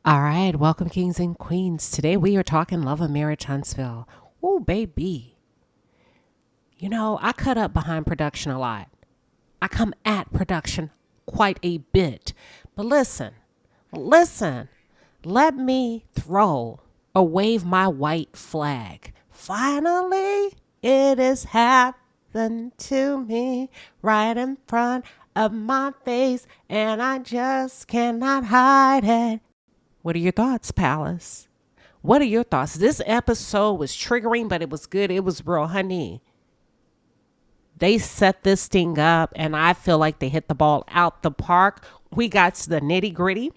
All right, welcome, kings and queens. Today we are talking Love and Marriage Huntsville. Oh, baby. You know, I cut up behind production a lot. I come at production quite a bit. But listen, let me throw or wave my white flag. Finally, it has happened to me right in front of my face, and I just cannot hide it. What are your thoughts, Palace? What are your thoughts? This episode was triggering, but it was good. It was real, honey. They set this thing up, and I feel like they hit the ball out the park. We got to the nitty gritty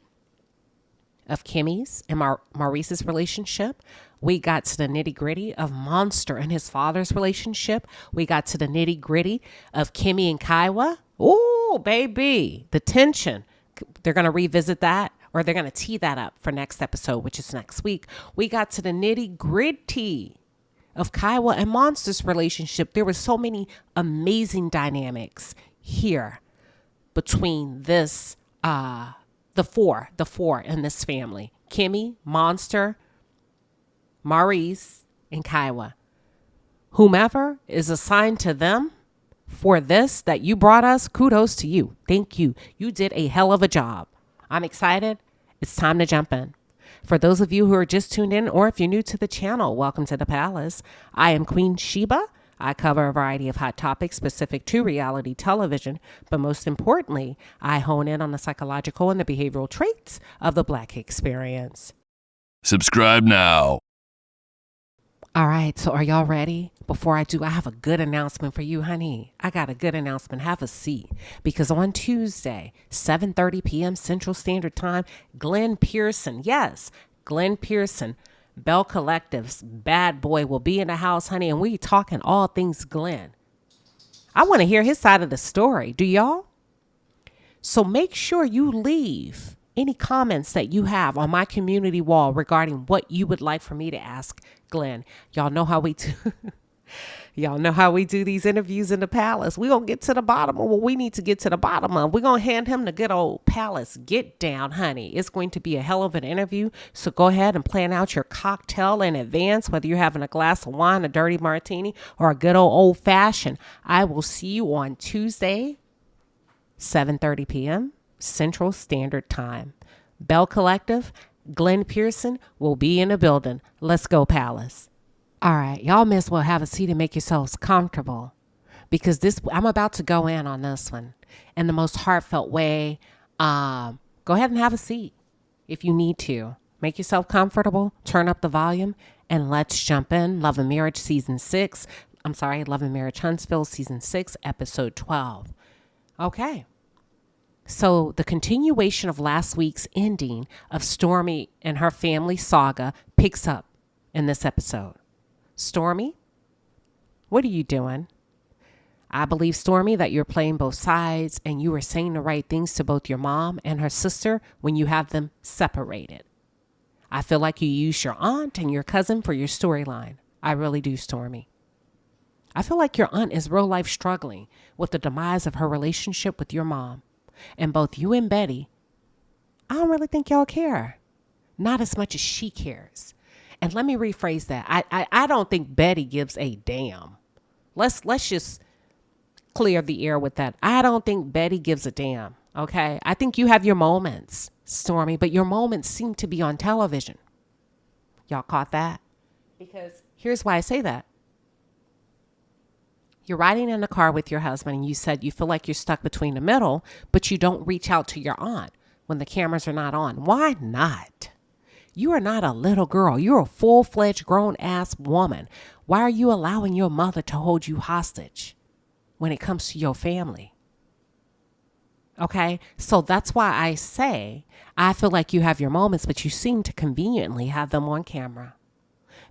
of Kimmy's and Maurice's relationship. We got to the nitty gritty of Monster and his father's relationship. We got to the nitty gritty of Kimmy and Kaiwa. Ooh, baby, the tension. They're going to revisit that, or they're going to tee that up for next episode, which is next week. We got to the nitty gritty of Kaiwa and Monster's relationship. There were so many amazing dynamics here between this, the four in this family: Kimmy, Monster, Maurice, and Kaiwa. Whomever is assigned to them for this that you brought us, kudos to you. Thank you. You did a hell of a job. I'm excited. It's time to jump in. For those of you who are just tuned in, or if you're new to the channel, welcome to the Palace. I am Queen Sheba. I cover a variety of hot topics specific to reality television, but most importantly, I hone in on the psychological and the behavioral traits of the Black experience. Subscribe now. All right, so are y'all ready? Before I do, I have a good announcement for you, honey. I got a good announcement. Have a seat. Because on Tuesday, 7:30 p.m. Central Standard Time, Glenn Pearson, yes, Glenn Pearson, Bell Collective's bad boy, will be in the house, honey, and we talking all things Glenn. I want to hear his side of the story. Do y'all? So make sure you leave any comments that you have on my community wall regarding what you would like for me to ask Glenn. Y'all know how we do. Y'all know how we do these interviews in the Palace. We're going to get to the bottom of what we need to get to the bottom of. We're going to hand him the good old Palace get down, honey. It's going to be a hell of an interview. So go ahead and plan out your cocktail in advance, whether you're having a glass of wine, a dirty martini, or a good old fashioned. I will see you on Tuesday, 7:30 p.m. Central Standard Time. Bell Collective, Glenn Pearson will be in the building. Let's go, Palace. All right, y'all may as well have a seat and make yourselves comfortable, because I'm about to go in on this one in the most heartfelt way. Go ahead and have a seat if you need to. Make yourself comfortable, turn up the volume, and let's jump in. Love and Marriage Love and Marriage Huntsville Season 6, Episode 12. Okay. So the continuation of last week's ending of Stormy and her family saga picks up in this episode. Stormy, what are you doing? I believe, Stormy, that you're playing both sides and you are saying the right things to both your mom and her sister when you have them separated. I feel like you use your aunt and your cousin for your storyline. I really do, Stormy. I feel like your aunt is real life struggling with the demise of her relationship with your mom. And both you and Betty, I don't really think y'all care. Not as much as she cares. And let me rephrase that. I don't think Betty gives a damn. Let's just clear the air with that. I don't think Betty gives a damn. Okay. I think you have your moments, Stormy, but your moments seem to be on television. Y'all caught that? Because here's why I say that. You're riding in a car with your husband and you said you feel like you're stuck between the middle, but you don't reach out to your aunt when the cameras are not on. Why not? You are not a little girl. You're a full-fledged grown-ass woman. Why are you allowing your mother to hold you hostage when it comes to your family? Okay, so that's why I say I feel like you have your moments, but you seem to conveniently have them on camera.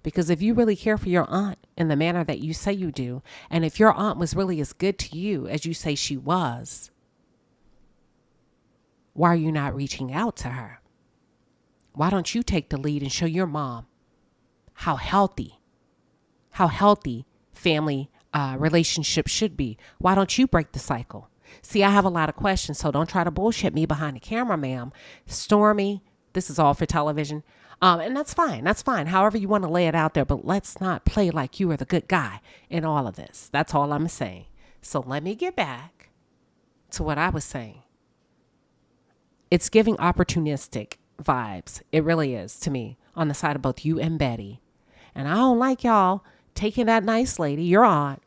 Because if you really care for your aunt in the manner that you say you do, and if your aunt was really as good to you as you say she was, why are you not reaching out to her? Why don't you take the lead and show your mom how healthy family relationships should be? Why don't you break the cycle? See, I have a lot of questions, so don't try to bullshit me behind the camera, ma'am. Stormy, this is all for television. And that's fine. That's fine. However you want to lay it out there, but let's not play like you are the good guy in all of this. That's all I'm saying. So let me get back to what I was saying. It's giving opportunistic vibes. It really is to me on the side of both you and Betty. And I don't like y'all taking that nice lady, your aunt,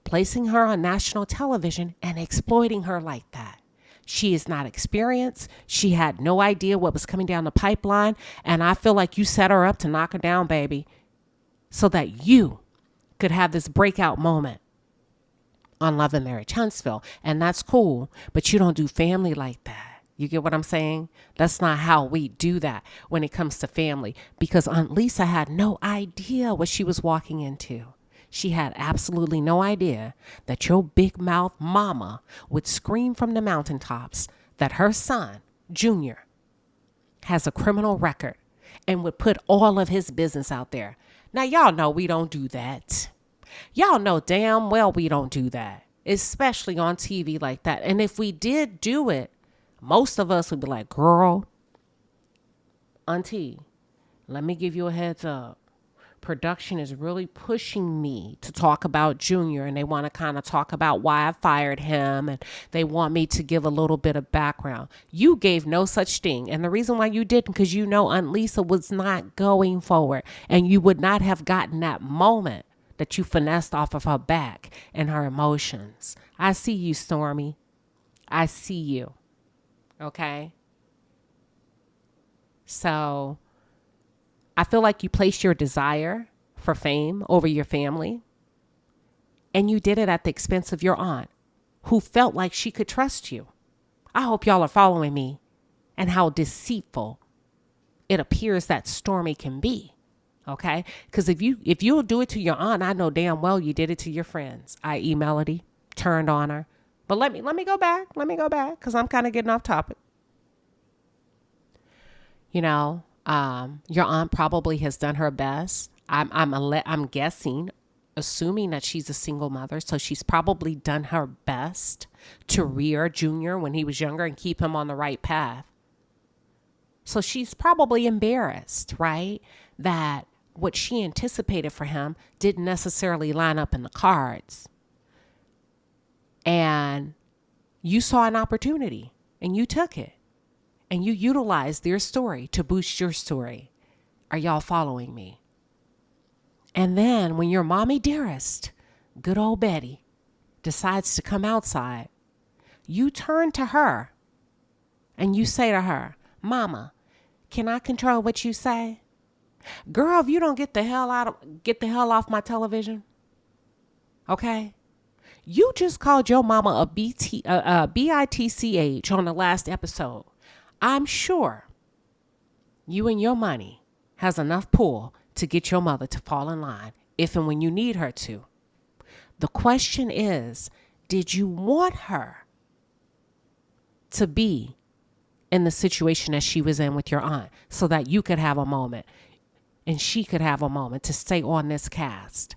placing her on national television and exploiting her like that. She is not experienced. She had no idea what was coming down the pipeline. And I feel like you set her up to knock her down, baby, so that you could have this breakout moment on Love and Marriage Huntsville. And that's cool, but you don't do family like that. You get what I'm saying? That's not how we do that when it comes to family, because Aunt Lisa had no idea what she was walking into. She had absolutely no idea that your big mouth mama would scream from the mountaintops that her son, Junior, has a criminal record and would put all of his business out there. Now, y'all know we don't do that. Y'all know damn well we don't do that, especially on TV like that. And if we did do it, most of us would be like, girl, auntie, let me give you a heads up. Production is really pushing me to talk about Junior, and they want to kind of talk about why I fired him, and they want me to give a little bit of background. You gave no such thing, and the reason why you didn't, because you know Aunt Lisa was not going forward, and you would not have gotten that moment that you finessed off of her back and her emotions. I see you, Stormy. I see you. Okay? So I feel like you placed your desire for fame over your family, and you did it at the expense of your aunt, who felt like she could trust you. I hope y'all are following me and how deceitful it appears that Stormy can be. Okay? Because if you'll do it to your aunt, I know damn well you did it to your friends, i.e. Melody, turned on her. But let me go back. Let me go back, because I'm kind of getting off topic. You know, your aunt probably has done her best. I'm guessing, assuming that she's a single mother, so she's probably done her best to rear Junior when he was younger and keep him on the right path. So she's probably embarrassed, right, that what she anticipated for him didn't necessarily line up in the cards. And you saw an opportunity and you took it. And you utilized their story to boost your story. Are y'all following me? And then when your mommy dearest, good old Betty, decides to come outside, you turn to her and you say to her, Mama, can I control what you say? Girl, if you don't get the hell off my television, okay? You just called your mama a bitch on the last episode. I'm sure you and your money has enough pull to get your mother to fall in line if and when you need her to. The question is, did you want her to be in the situation that she was in with your aunt so that you could have a moment and she could have a moment to stay on this cast?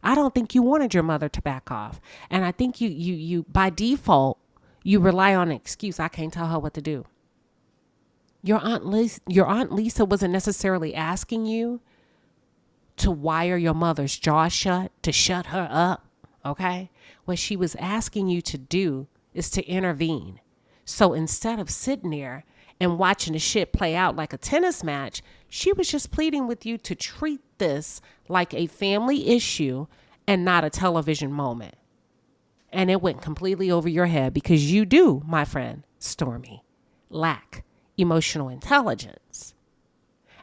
I don't think you wanted your mother to back off. And I think you by default, you rely on an excuse. I can't tell her what to do. Your Aunt Lisa wasn't necessarily asking you to wire your mother's jaw shut, to shut her up, okay? What she was asking you to do is to intervene. So instead of sitting there and watching the shit play out like a tennis match, she was just pleading with you to treat this like a family issue and not a television moment. And it went completely over your head because you do, my friend, Stormy, lack emotional intelligence.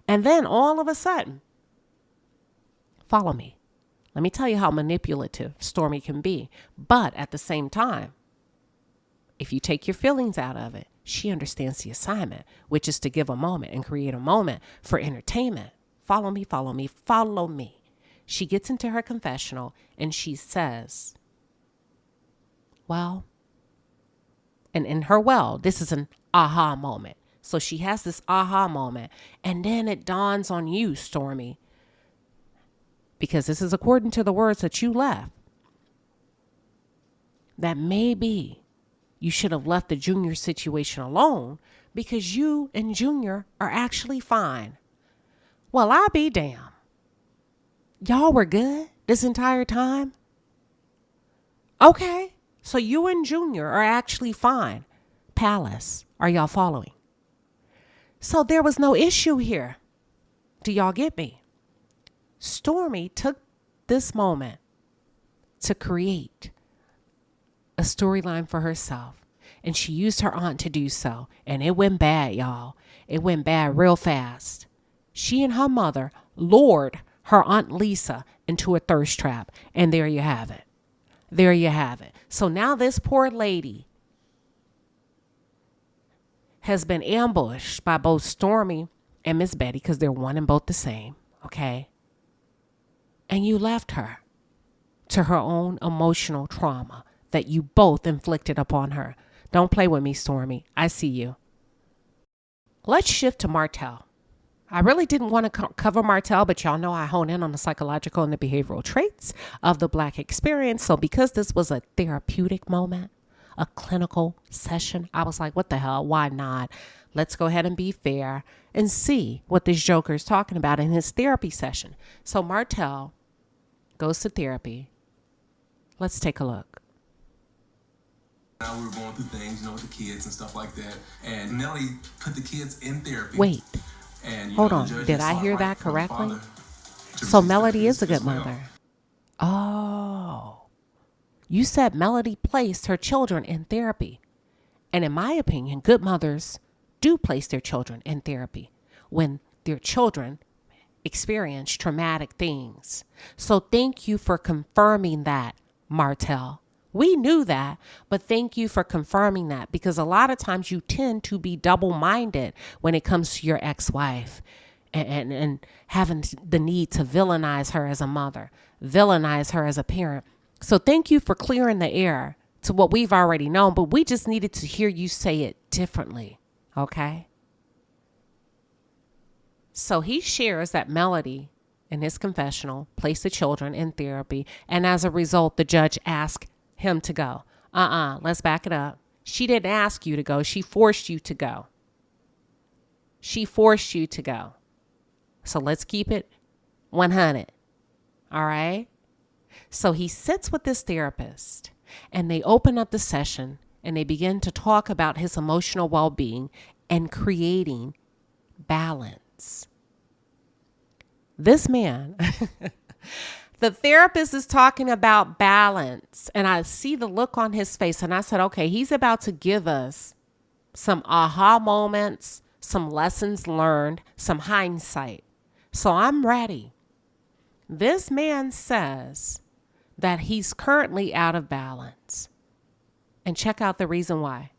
And then all of a sudden, follow me. Let me tell you how manipulative Stormy can be. But at the same time, if you take your feelings out of it, she understands the assignment, which is to give a moment and create a moment for entertainment. Follow me, follow me, follow me. She gets into her confessional and she says, well, and in her this is an aha moment. So she has this aha moment, and then it dawns on you, Stormy, because this is according to the words that you left, that maybe you should have left the Junior situation alone because you and Junior are actually fine. Well, I'll be damned. Y'all were good this entire time? Okay, so you and Junior are actually fine. Palace, are y'all following? So there was no issue here. Do y'all get me? Stormy took this moment to create a storyline for herself, and she used her aunt to do so, and it went bad, y'all. It went bad real fast. She and her mother lured her Aunt Lisa into a thirst trap, and there you have it. There you have it. So now this poor lady has been ambushed by both Stormy and Miss Betty, because they're one and both the same, okay? And you left her to her own emotional trauma that you both inflicted upon her. Don't play with me, Stormy. I see you. Let's shift to Martell. I really didn't want to cover Martell, but y'all know I hone in on the psychological and the behavioral traits of the Black experience. So because this was a therapeutic moment, a clinical session, I was like, what the hell? Why not? Let's go ahead and be fair and see what this Joker is talking about in his therapy session. So Martell goes to therapy. Let's take a look. Now we were going through things, with the kids and stuff like that. And Nelly put the kids in therapy. Wait, and, hold on. Did I hear that correctly? So Melody is a good mother. Oh, you said Melody placed her children in therapy. And in my opinion, good mothers do place their children in therapy when their children experience traumatic things. So thank you for confirming that, Martell. We knew that, but thank you for confirming that, because a lot of times you tend to be double-minded when it comes to your ex-wife and having the need to villainize her as a mother, villainize her as a parent. So thank you for clearing the air to what we've already known, but we just needed to hear you say it differently, okay? So he shares that Melody, in his confessional, placed the children in therapy, and as a result, the judge asked him to go. Let's back it up. She didn't ask you to go. She forced you to go. She forced you to go. So let's keep it 100. All right? So he sits with this therapist, and they open up the session, and they begin to talk about his emotional well-being and creating balance. This man, the therapist is talking about balance, and I see the look on his face, and I said, okay, he's about to give us some aha moments, some lessons learned, some hindsight. So I'm ready. This man says that he's currently out of balance. And check out the reason why.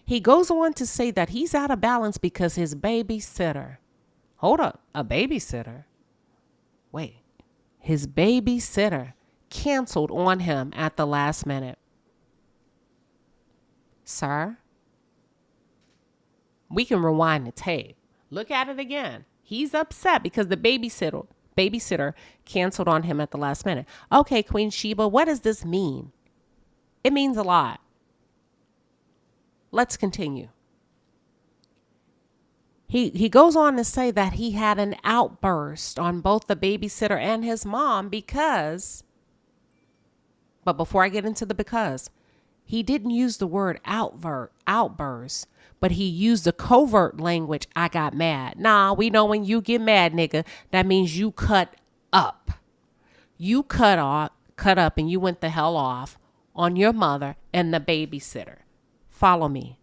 He goes on to say that he's out of balance because his babysitter. Hold up, a babysitter? Wait, his babysitter canceled on him at the last minute. Sir, we can rewind the tape. Look at it again. He's upset because the babysitter canceled on him at the last minute. Okay, Queen Sheba, what does this mean? It means a lot. Let's continue. He goes on to say that he had an outburst on both the babysitter and his mom because, but before I get into the because, he didn't use the word outburst, but he used the covert language, I got mad. Nah, we know when you get mad, nigga, that means you cut up. You cut up and you went the hell off on your mother and the babysitter. Follow me.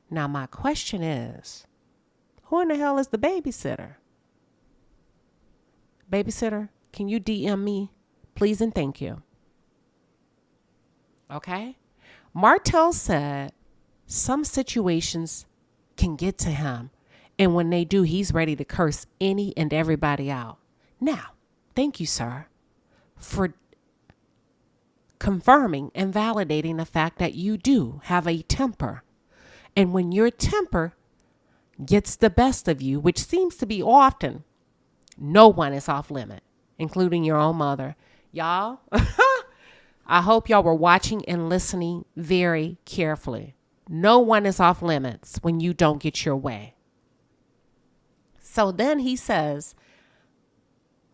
Now my question is, who in the hell is the babysitter? Babysitter, can you DM me, please and thank you? Okay? Martell said some situations can get to him, and when they do, he's ready to curse any and everybody out. Now, thank you, sir, for confirming and validating the fact that you do have a temper. And when your temper gets the best of you, which seems to be often, no one is off limit, including your own mother. Y'all, I hope y'all were watching and listening very carefully. No one is off limits when you don't get your way. So then he says,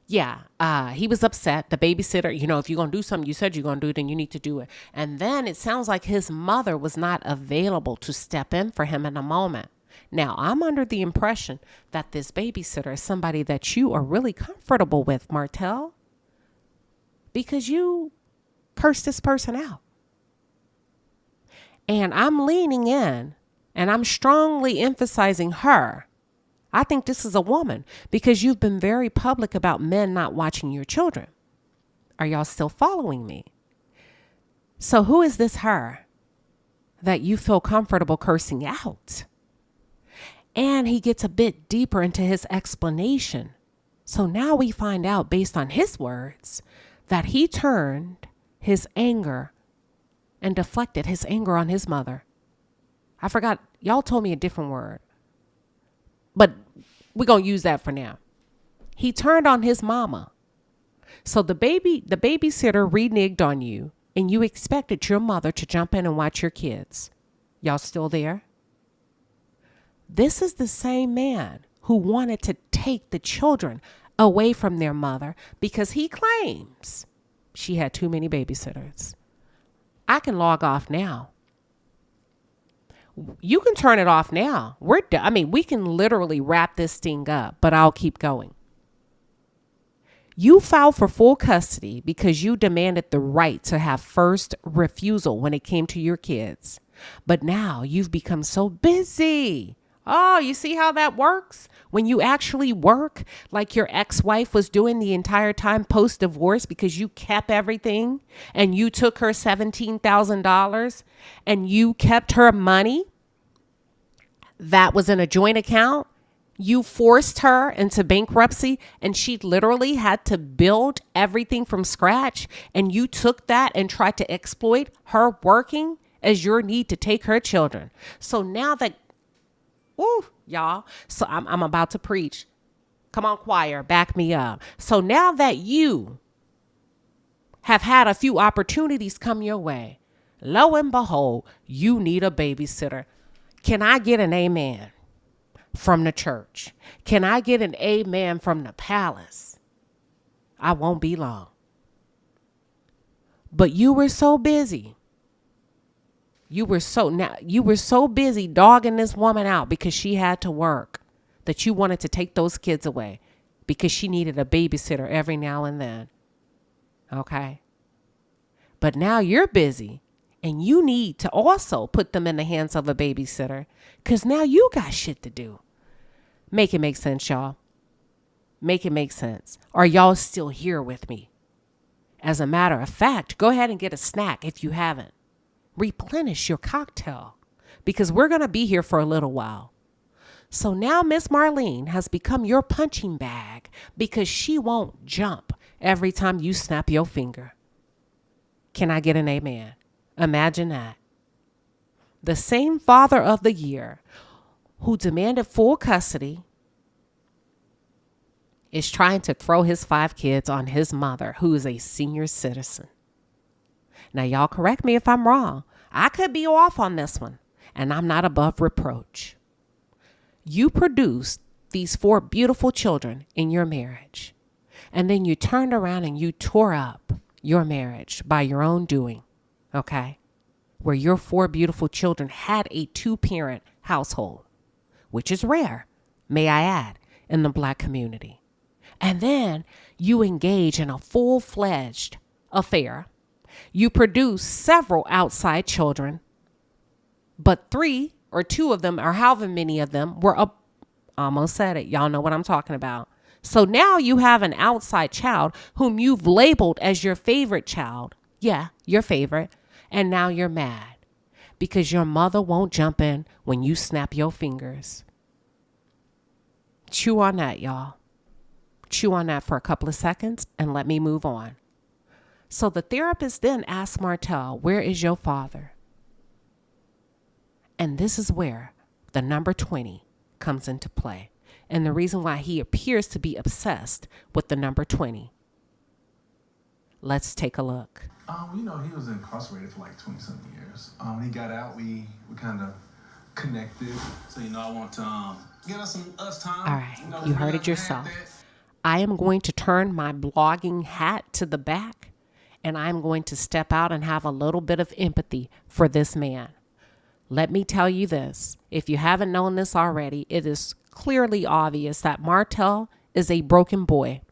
he was upset. The babysitter, if you're going to do something you said you're going to do, then you need to do it. And then it sounds like his mother was not available to step in for him in a moment. Now, I'm under the impression that this babysitter is somebody that you are really comfortable with, Martell, because you cursed this person out. And I'm leaning in and I'm strongly emphasizing her. I think this is a woman because you've been very public about men not watching your children. Are y'all still following me? So who is this her that you feel comfortable cursing out? And he gets a bit deeper into his explanation. So now we find out, based on his words, that he turned his anger and deflected his anger on his mother. I forgot. Y'all told me a different word, but we're going to use that for now. He turned on his mama. So the babysitter reneged on you, and you expected your mother to jump in and watch your kids. Y'all still there? This is the same man who wanted to take the children away from their mother because he claims she had too many babysitters. I can log off now. You can turn it off now. We're done. I mean, we can literally wrap this thing up, but I'll keep going. You filed for full custody because you demanded the right to have first refusal when it came to your kids. But now you've become so busy. Oh, you see how that works? When you actually work like your ex-wife was doing the entire time post-divorce because you kept everything and you took her $17,000 and you kept her money that was in a joint account. You forced her into bankruptcy and she literally had to build everything from scratch. And you took that and tried to exploit her working as your need to take her children. So now that y'all. So I'm about to preach. Come on, choir, back me up. So now that you have had a few opportunities come your way, lo and behold, you need a babysitter. Can I get an amen from the church? Can I get an amen from the palace? I won't be long. But you were so busy. You were so busy dogging this woman out because she had to work that you wanted to take those kids away because she needed a babysitter every now and then. Okay. But now you're busy and you need to also put them in the hands of a babysitter because now you got shit to do. Make it make sense, y'all. Make it make sense. Are y'all still here with me? As a matter of fact, go ahead and get a snack if you haven't. Replenish your cocktail because we're going to be here for a little while. So now Miss Marlene has become your punching bag because she won't jump every time you snap your finger. Can I get an amen? Imagine that. The same father of the year who demanded full custody is trying to throw his 5 kids on his mother, who is a senior citizen. Now, y'all correct me if I'm wrong. I could be off on this one, and I'm not above reproach. You produced these 4 beautiful children in your marriage, and then you turned around and you tore up your marriage by your own doing, okay? Where your 4 beautiful children had a 2-parent household, which is rare, may I add, in the Black community. And then you engage in a full-fledged affair. You produce several outside children, but 3 or 2 of them, or however many of them, were up. Almost said it. Y'all know what I'm talking about. So now you have an outside child whom you've labeled as your favorite child. Yeah, your favorite. And now you're mad because your mother won't jump in when you snap your fingers. Chew on that, y'all. Chew on that for a couple of seconds and let me move on. So the therapist then asked Martell, where is your father? And this is where the number 20 comes into play. And the reason why he appears to be obsessed with the number 20. Let's take a look. He was incarcerated for like 20-something years. When he got out, we kind of connected. So, I want to get us some time. All right, you heard it yourself. I am going to turn my blogging hat to the back, and I'm going to step out and have a little bit of empathy for this man. Let me tell you this. If you haven't known this already, it is clearly obvious that Martell is a broken boy.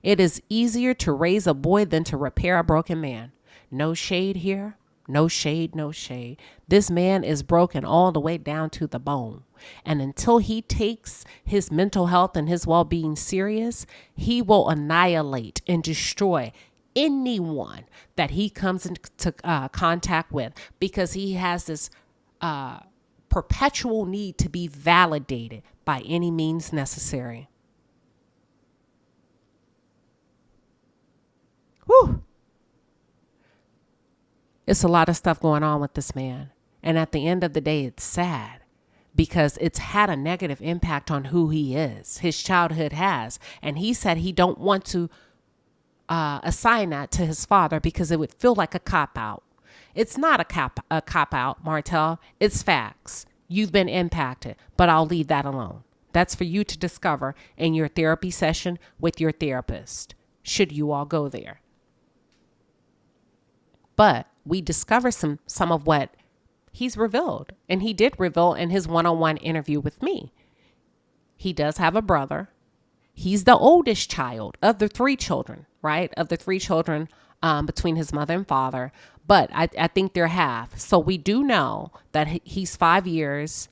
It is easier to raise a boy than to repair a broken man. No shade here. No shade, no shade. This man is broken all the way down to the bone. And until he takes his mental health and his well-being serious, he will annihilate and destroy anyone that he comes into contact with, because he has this perpetual need to be validated by any means necessary. Whew. It's a lot of stuff going on with this man. And at the end of the day, it's sad because it's had a negative impact on who he is. His childhood has. And he said he don't want to assign that to his father because it would feel like a cop-out. It's not a cop-out, Martell. It's facts. You've been impacted, but I'll leave that alone. That's for you to discover in your therapy session with your therapist, should you all go there. But we discover some of what he's revealed. And he did reveal in his one-on-one interview with me. He does have a brother. He's the oldest child of the 3 children, right? Of the 3 children between his mother and father. But I think they're half. So we do know that he's 5 years.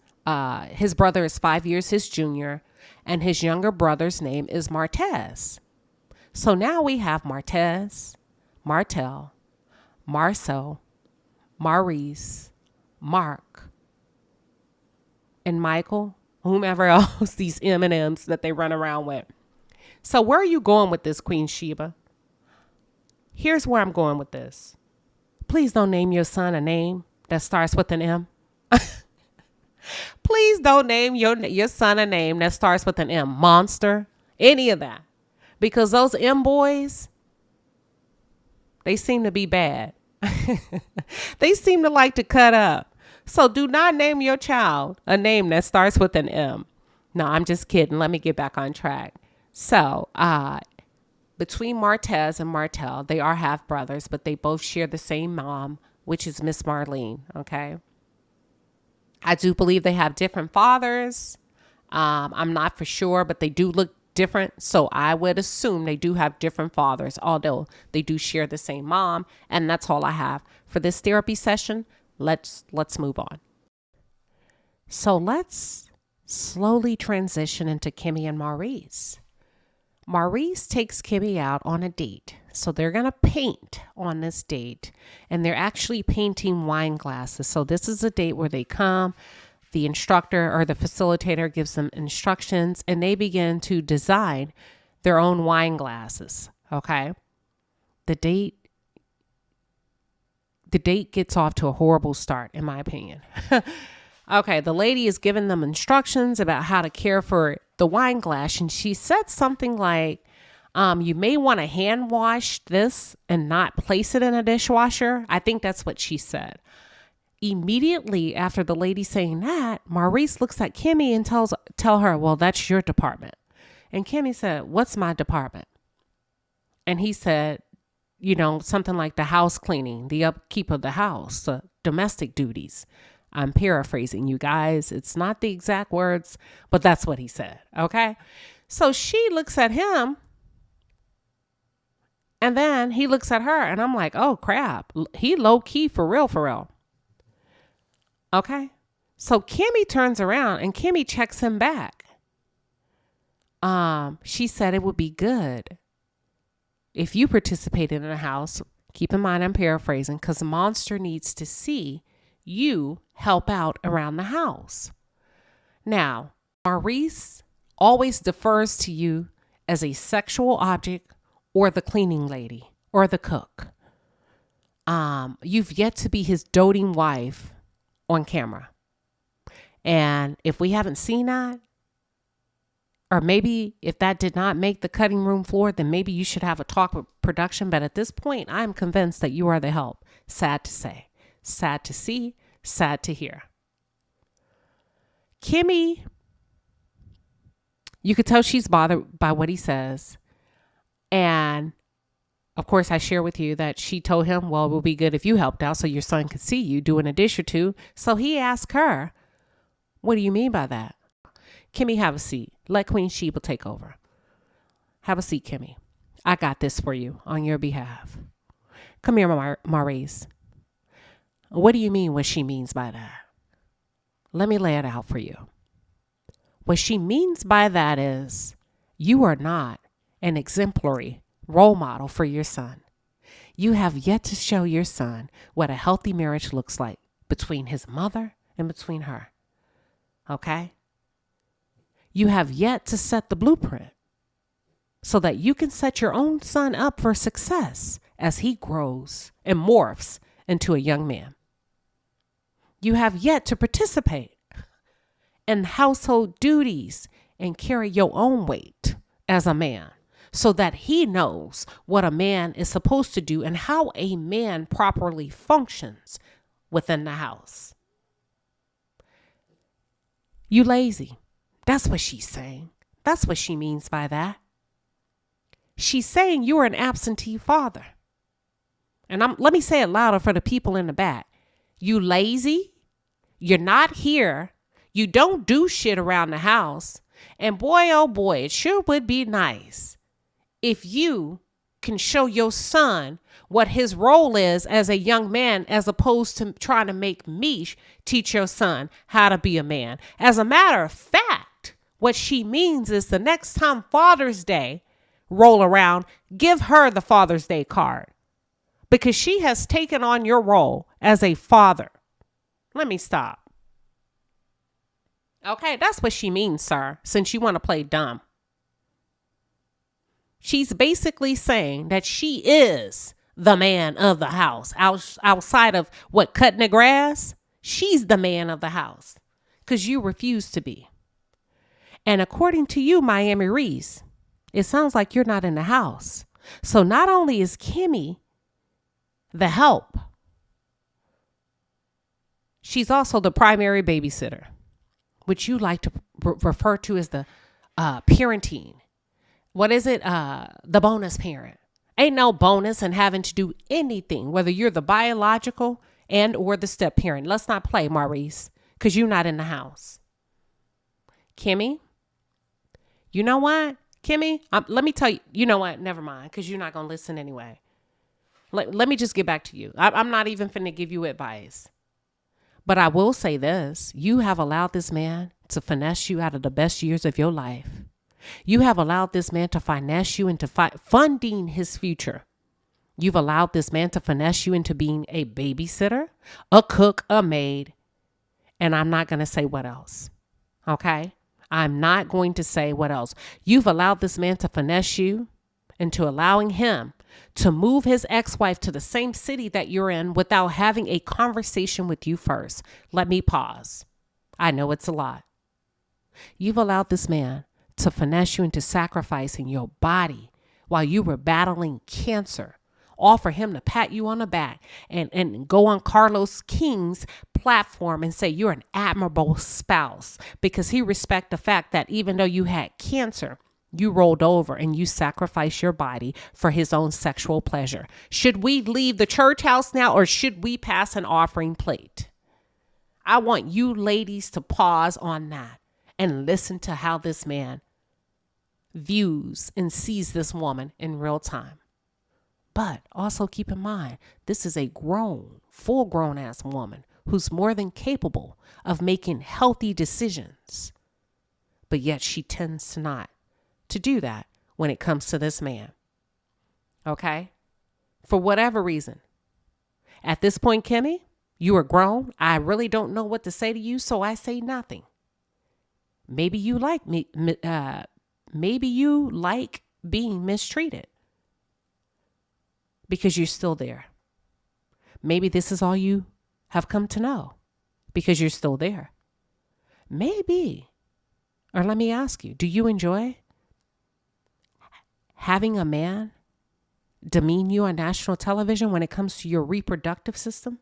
His brother is 5 years his junior. And his younger brother's name is Martez. So now we have Martez, Martell, Marcel, Maurice, Mark, and Michael, whomever else, these M&Ms that they run around with. So where are you going with this, Queen Sheba? Here's where I'm going with this. Please don't name your son a name that starts with an M. Please don't name your son a name that starts with an M. Monster, any of that. Because those M boys, they seem to be bad. They seem to like to cut up. So do not name your child a name that starts with an M. No, I'm just kidding. Let me get back on track. So between Martez and Martell, they are half brothers, but they both share the same mom, which is Miss Marlene. Okay. I do believe they have different fathers. I'm not for sure, but they do look different. So I would assume they do have different fathers, although they do share the same mom. And that's all I have for this therapy session. Let's move on. So let's slowly transition into Kimmy and Maurice. Maurice takes Kimmy out on a date. So they're going to paint on this date, and they're actually painting wine glasses. So this is a date where they come, the instructor or the facilitator gives them instructions, and they begin to design their own wine glasses. Okay. The date gets off to a horrible start, in my opinion. Okay. The lady is giving them instructions about how to care for the wine glass. And she said something like, you may want to hand wash this and not place it in a dishwasher. I think that's what she said. Immediately after the lady saying that, Maurice looks at Kimmy and tell her, well, that's your department. And Kimmy said, what's my department? And he said, something like the house cleaning, the upkeep of the house, the domestic duties. I'm paraphrasing, you guys. It's not the exact words, but that's what he said. Okay. So she looks at him, and then he looks at her, and I'm like, oh crap. He low key for real. Okay. So Kimmy turns around and Kimmy checks him back. She said it would be good if you participated in a house. Keep in mind, I'm paraphrasing, because the monster needs to see you help out around the house. Now, Maurice always defers to you as a sexual object or the cleaning lady or the cook. You've yet to be his doting wife on camera. And if we haven't seen that, Or maybe if that did not make the cutting room floor, then maybe you should have a talk with production. But at this point, I'm convinced that you are the help. Sad to say, sad to see, sad to hear. Kimmy, you could tell she's bothered by what he says. And of course, I share with you that she told him, well, it would be good if you helped out so your son could see you doing a dish or two. So he asked her, what do you mean by that? Kimmy, have a seat. Let Queen Sheba take over. Have a seat, Kimmy. I got this for you on your behalf. Come here, Maurice. What do you mean what she means by that? Let me lay it out for you. What she means by that is you are not an exemplary role model for your son. You have yet to show your son what a healthy marriage looks like between his mother and between her. Okay? You have yet to set the blueprint so that you can set your own son up for success as he grows and morphs into a young man. You have yet to participate in household duties and carry your own weight as a man so that he knows what a man is supposed to do and how a man properly functions within the house. You lazy. That's what she's saying. That's what she means by that. She's saying you're an absentee father. And let me say it louder for the people in the back. You lazy. You're not here. You don't do shit around the house. And boy, oh boy, it sure would be nice if you can show your son what his role is as a young man, as opposed to trying to make me teach your son how to be a man. As a matter of fact, what she means is the next time Father's Day roll around, give her the Father's Day card because she has taken on your role as a father. Let me stop. Okay, that's what she means, sir, since you want to play dumb. She's basically saying that she is the man of the house. Outside of what, cutting the grass, she's the man of the house because you refuse to be. And according to you, Miami Reese, it sounds like you're not in the house. So not only is Kimmy the help, she's also the primary babysitter, which you like to refer to as the parenting. What is it? The bonus parent. Ain't no bonus in having to do anything, whether you're the biological and or the step parent. Let's not play, Maurice, because you're not in the house. Kimmy, you know what? Kimmy, let me tell you, you know what? Never mind, because you're not going to listen anyway. Let me just get back to you. I'm not even finna give you advice. But I will say this. You have allowed this man to finesse you out of the best years of your life. You have allowed this man to finesse you into funding his future. You've allowed this man to finesse you into being a babysitter, a cook, a maid. And I'm not going to say what else. Okay? I'm not going to say what else. You've allowed this man to finesse you into allowing him to move his ex-wife to the same city that you're in without having a conversation with you first. Let me pause. I know it's a lot. You've allowed this man to finesse you into sacrificing your body while you were battling cancer. Offer him to pat you on the back and go on Carlos King's platform and say you're an admirable spouse because he respects the fact that even though you had cancer, you rolled over and you sacrificed your body for his own sexual pleasure. Should we leave the church house now or should we pass an offering plate? I want you ladies to pause on that and listen to how this man views and sees this woman in real time. But also keep in mind, this is a grown, full-grown ass woman who's more than capable of making healthy decisions. But yet she tends to not to do that when it comes to this man. Okay? For whatever reason. At this point, Kimmy, you are grown. I really don't know what to say to you, so I say nothing. Maybe you like me. Maybe you like being mistreated because you're still there. Maybe this is all you have come to know because you're still there. Maybe Or let me ask you, do you enjoy having a man demean you on national television when it comes to your reproductive system?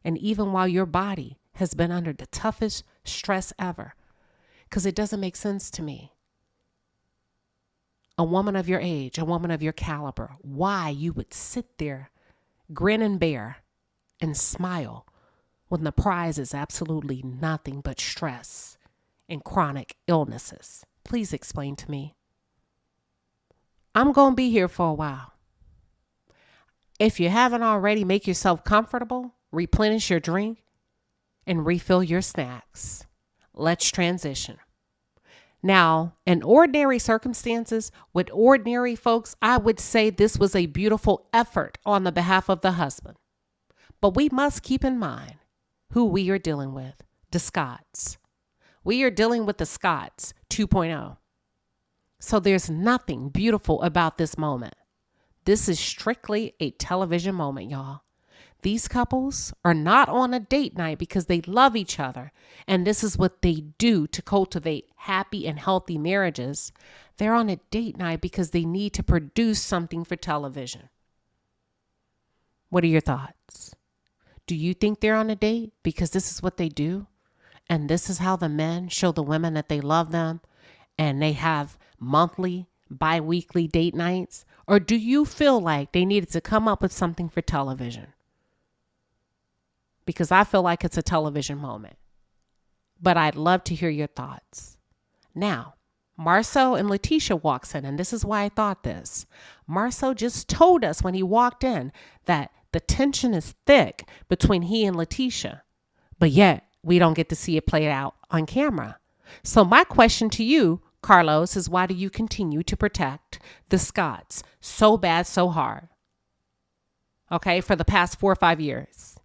And even while your body has been under the toughest stress ever, because it doesn't make sense to me. A woman of your age, a woman of your caliber, why you would sit there, grin and bear, and smile when the prize is absolutely nothing but stress and chronic illnesses. Please explain to me. I'm going to be here for a while. If you haven't already, make yourself comfortable, replenish your drink, and refill your snacks. Let's transition. Now, in ordinary circumstances, with ordinary folks, I would say this was a beautiful effort on the behalf of the husband. But we must keep in mind who we are dealing with, the Scotts. We are dealing with the Scotts 2.0. So there's nothing beautiful about this moment. This is strictly a television moment, y'all. These couples are not on a date night because they love each other, and this is what they do to cultivate happy and healthy marriages. They're on a date night because they need to produce something for television. What are your thoughts? Do you think they're on a date because this is what they do? And this is how the men show the women that they love them, and they have monthly, bi-weekly date nights? Or do you feel like they needed to come up with something for television? Because I feel like it's a television moment. But I'd love to hear your thoughts. Now, Marcel and Letitia walks in, and this is why I thought this. Marcel just told us when he walked in that the tension is thick between he and Letitia, but yet we don't get to see it played out on camera. So my question to you, Carlos, is why do you continue to protect the Scotts so bad, so hard? Okay, for the past 4 or 5 years.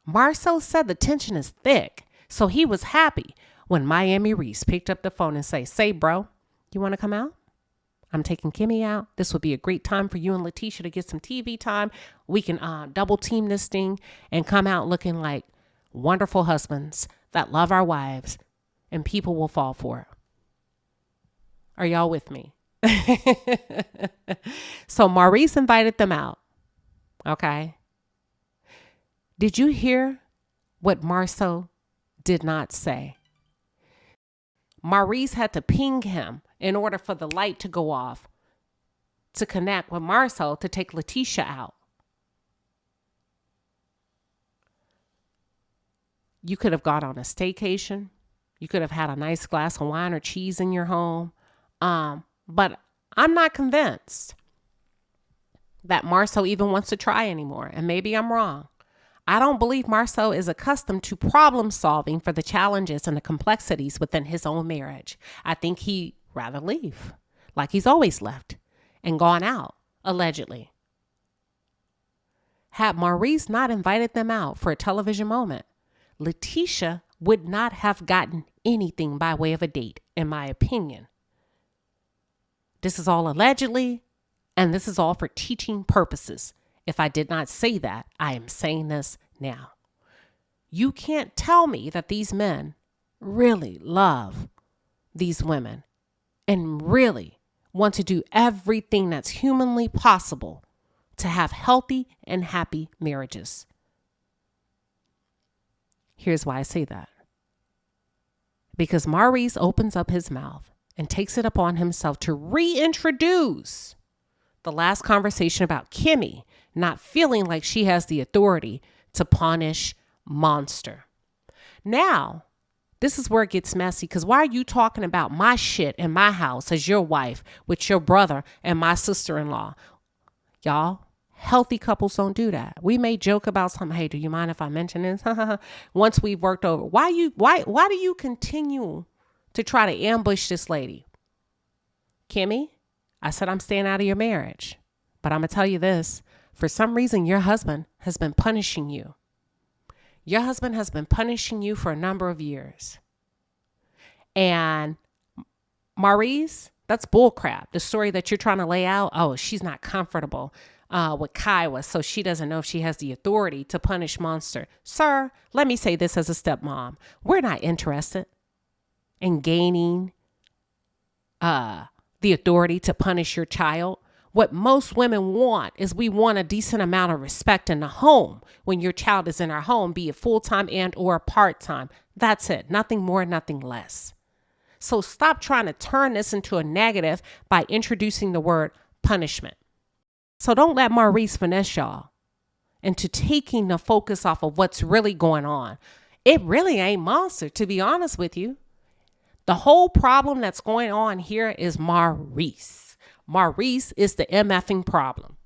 Marcel said the tension is thick, so he was happy when Miami Reese picked up the phone and say, bro, you want to come out? I'm taking Kimmy out. This would be a great time for you and Letitia to get some TV time. We can double team this thing and come out looking like wonderful husbands that love our wives, and people will fall for it. Are y'all with me? So Maurice invited them out. Okay. Did you hear what Marcel did not say? Maurice had to ping him in order for the light to go off to connect with Marcel to take Letitia out. You could have gone on a staycation. You could have had a nice glass of wine or cheese in your home. But I'm not convinced that Marcel even wants to try anymore. And maybe I'm wrong. I don't believe Marcel is accustomed to problem solving for the challenges and the complexities within his own marriage. I think he'd rather leave, like he's always left and gone out, allegedly. Had Maurice not invited them out for a television moment, Letitia would not have gotten anything by way of a date, in my opinion. This is all allegedly, and this is all for teaching purposes. If I did not say that, I am saying this now. You can't tell me that these men really love these women and really want to do everything that's humanly possible to have healthy and happy marriages. Here's why I say that. Because Maurice opens up his mouth and takes it upon himself to reintroduce the last conversation about Kimmy not feeling like she has the authority to punish Monster. Now, this is where it gets messy, because why are you talking about my shit in my house as your wife with your brother and my sister-in-law? Y'all, healthy couples don't do that. We may joke about something. Hey, do you mind if I mention this? Once we've worked over. Why do you continue to try to ambush this lady? Kimmy, I said I'm staying out of your marriage. But I'm going to tell you this. For some reason, your husband has been punishing you. Your husband has been punishing you for a number of years. And Maurice, that's bullcrap. The story that you're trying to lay out, oh, she's not comfortable with Kiowa, so she doesn't know if she has the authority to punish Monster. Sir, let me say this as a stepmom. We're not interested. and gaining the authority to punish your child. What most women want is we want a decent amount of respect in the home when your child is in our home, be it full-time and or part-time. That's it. Nothing more, nothing less. So stop trying to turn this into a negative by introducing the word punishment. So don't let Maurice finesse y'all into taking the focus off of what's really going on. It really ain't Monster, to be honest with you. The whole problem that's going on here is Maurice. Maurice is the MFing problem.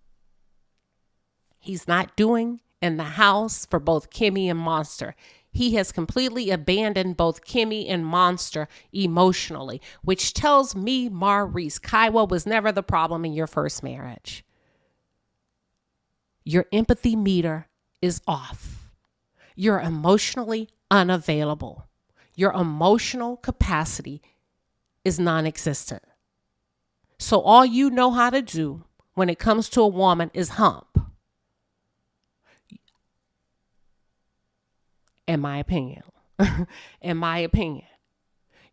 He's not doing in the house for both Kimmy and Monster. He has completely abandoned both Kimmy and Monster emotionally, which tells me, Maurice, Kaiwa was never the problem in your first marriage. Your empathy meter is off. You're emotionally unavailable. Your emotional capacity is non-existent. So all you know how to do when it comes to a woman is hump. In my opinion. In my opinion.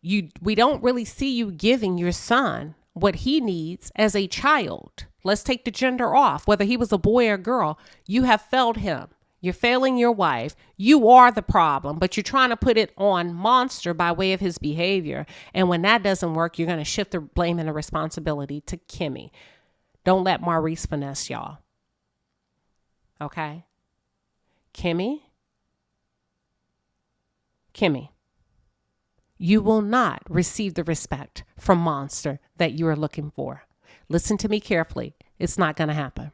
We don't really see you giving your son what he needs as a child. Let's take the gender off. Whether he was a boy or girl, you have failed him. You're failing your wife. You are the problem, but you're trying to put it on Monster by way of his behavior. And when that doesn't work, you're going to shift the blame and the responsibility to Kimmy. Don't let Maurice finesse y'all. Okay? Kimmy, you will not receive the respect from Monster that you are looking for. Listen to me carefully. It's not going to happen.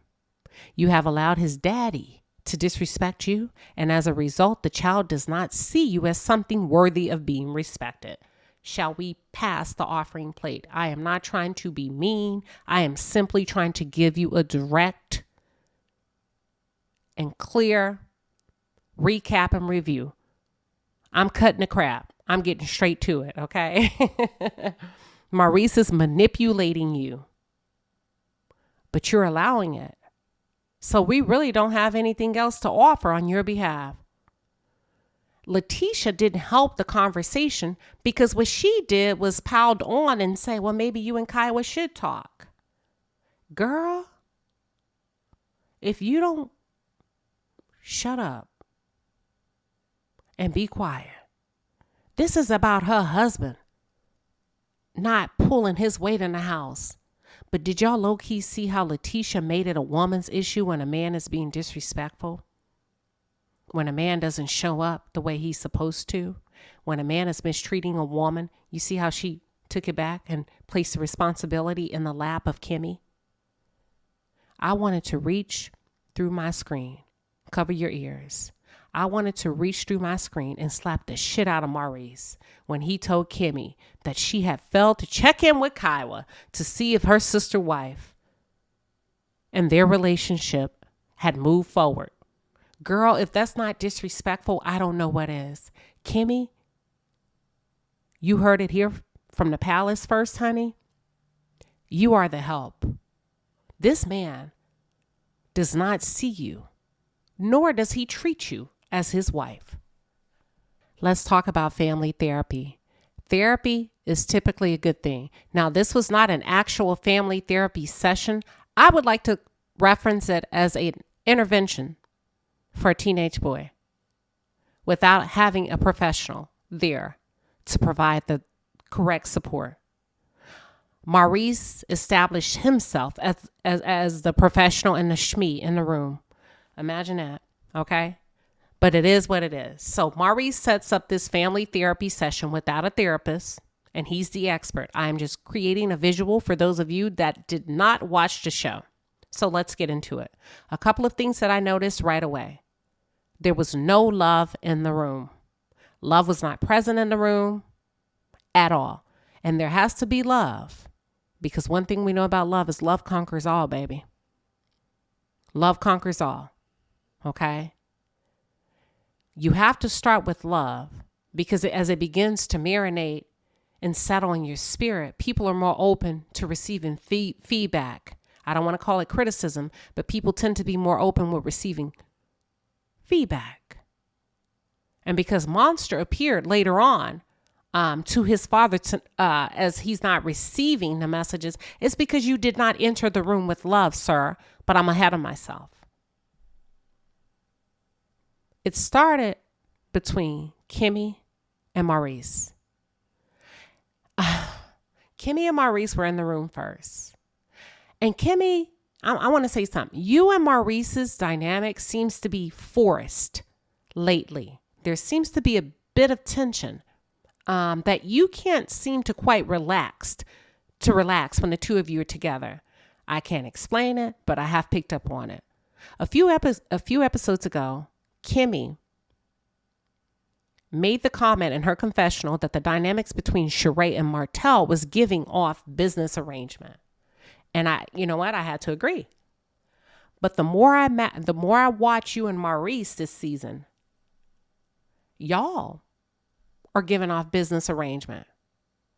You have allowed his daddy to disrespect you, and as a result, the child does not see you as something worthy of being respected. Shall we pass the offering plate? I am not trying to be mean. I am simply trying to give you a direct and clear recap and review. I'm cutting the crap. I'm getting straight to it, okay? Maurice is manipulating you, but you're allowing it. So we really don't have anything else to offer on your behalf. Letitia didn't help the conversation because what she did was piled on and say, well, maybe you and Kaiwa should talk. Girl, if you don't shut up and be quiet. This is about her husband not pulling his weight in the house. But did y'all low-key see how Letitia made it a woman's issue when a man is being disrespectful? When a man doesn't show up the way he's supposed to? When a man is mistreating a woman? You see how she took it back and placed the responsibility in the lap of Kimmy? I wanted to reach through my screen. Cover your ears. I wanted to reach through my screen and slap the shit out of Maurice when he told Kimmy that she had failed to check in with Kaiwa to see if her sister wife and their relationship had moved forward. Girl, if that's not disrespectful, I don't know what is. Kimmy, you heard it here from the palace first, honey. You are the help. This man does not see you, nor does he treat you as his wife. Let's talk about family therapy. Therapy is typically a good thing. Now, this was not an actual family therapy session. I would like to reference it as an intervention for a teenage boy without having a professional there to provide the correct support. Maurice established himself as the professional and the shmee in the room. Imagine that, okay? But it is what it is. So Maurice sets up this family therapy session without a therapist, and he's the expert. I'm just creating a visual for those of you that did not watch the show. So let's get into it. A couple of things that I noticed right away. There was no love in the room. Love was not present in the room at all. And there has to be love, because one thing we know about love is love conquers all, baby. Love conquers all. Okay? You have to start with love, because as it begins to marinate and settle in your spirit, people are more open to receiving feedback. I don't want to call it criticism, but people tend to be more open with receiving feedback. And because Monster appeared later on to his father as he's not receiving the messages, it's because you did not enter the room with love, sir. But I'm ahead of myself. It started between Kimmy and Maurice. Kimmy and Maurice were in the room first. And Kimmy, I want to say something. You and Maurice's dynamic seems to be forced lately. There seems to be a bit of tension that you can't seem to quite relax when the two of you are together. I can't explain it, but I have picked up on it. A few episodes ago, Kimmy made the comment in her confessional that the dynamics between Sheree and Martell was giving off business arrangement. And you know what? I had to agree. But the more I watch you and Maurice this season, y'all are giving off business arrangement.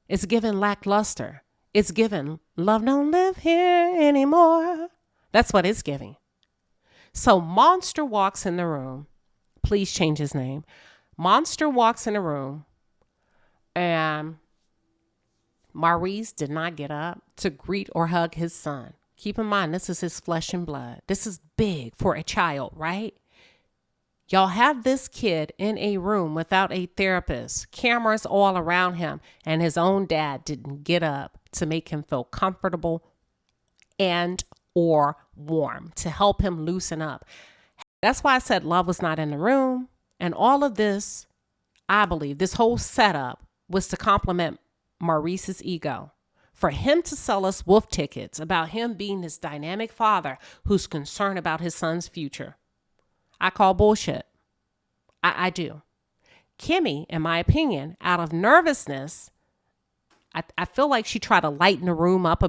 It's giving lackluster. It's giving love don't live here anymore. That's what it's giving. So Monster walks in the room. Please change his name. Monster walks in the room and Maurice did not get up to greet or hug his son. Keep in mind, this is his flesh and blood. This is big for a child, right? Y'all have this kid in a room without a therapist, cameras all around him, and his own dad didn't get up to make him feel comfortable and or warm, to help him loosen up. That's why I said love was not in the room. And all of this, I believe, this whole setup was to compliment Maurice's ego. For him to sell us wolf tickets about him being this dynamic father who's concerned about his son's future. I call bullshit. I do. Kimmy, in my opinion, out of nervousness, I feel like she tried to lighten the room up a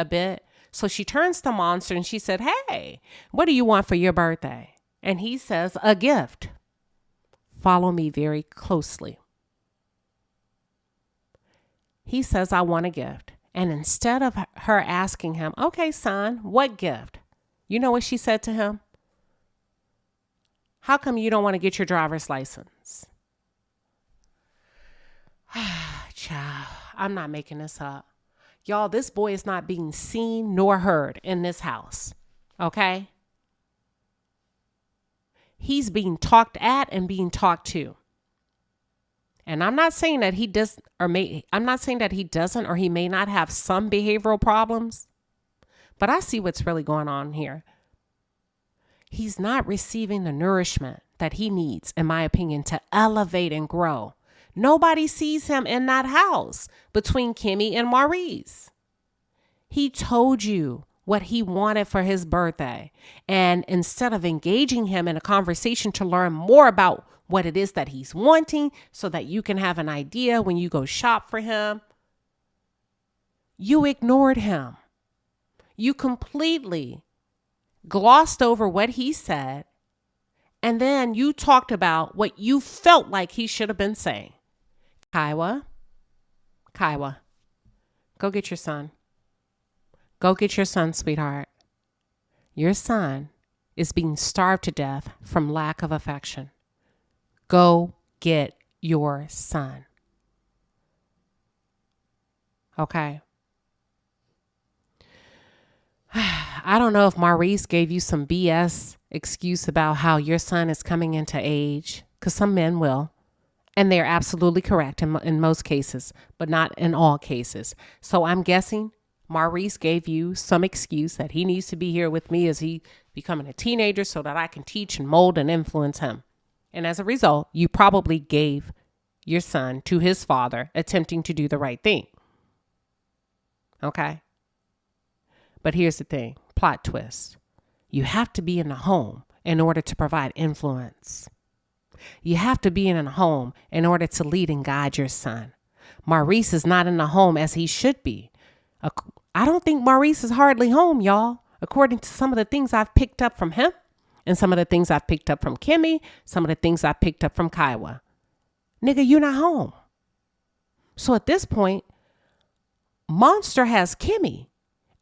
bit. So she turns to Monster and she said, "Hey, what do you want for your birthday?" And he says, "A gift." Follow me very closely. He says, "I want a gift." And instead of her asking him, "Okay, son, what gift?" You know what she said to him? "How come you don't want to get your driver's license?" Child, I'm not making this up. Y'all, this boy is not being seen nor heard in this house. Okay? He's being talked at and being talked to. And I'm not saying that he does I'm not saying that he doesn't or he may not have some behavioral problems, but I see what's really going on here. He's not receiving the nourishment that he needs, in my opinion, to elevate and grow. Nobody sees him in that house between Kimmy and Maurice. He told you what he wanted for his birthday. And instead of engaging him in a conversation to learn more about what it is that he's wanting so that you can have an idea when you go shop for him, you ignored him. You completely glossed over what he said. And then you talked about what you felt like he should have been saying. Kaiwa, go get your son. Go get your son, sweetheart. Your son is being starved to death from lack of affection. Go get your son. Okay. I don't know if Maurice gave you some BS excuse about how your son is coming into age, because some men will. And they're absolutely correct in most cases, but not in all cases. So I'm guessing Maurice gave you some excuse that he needs to be here with me as he becoming a teenager so that I can teach and mold and influence him. And as a result, you probably gave your son to his father attempting to do the right thing. Okay? But here's the thing, plot twist. You have to be in the home in order to provide influence. You have to be in a home in order to lead and guide your son. Maurice is not in the home as he should be. I don't think Maurice is hardly home, y'all, according to some of the things I've picked up from him and some of the things I've picked up from Kimmy, some of the things I've picked up from Kaiwa. Nigga, you're not home. So at this point, Monster has Kimmy.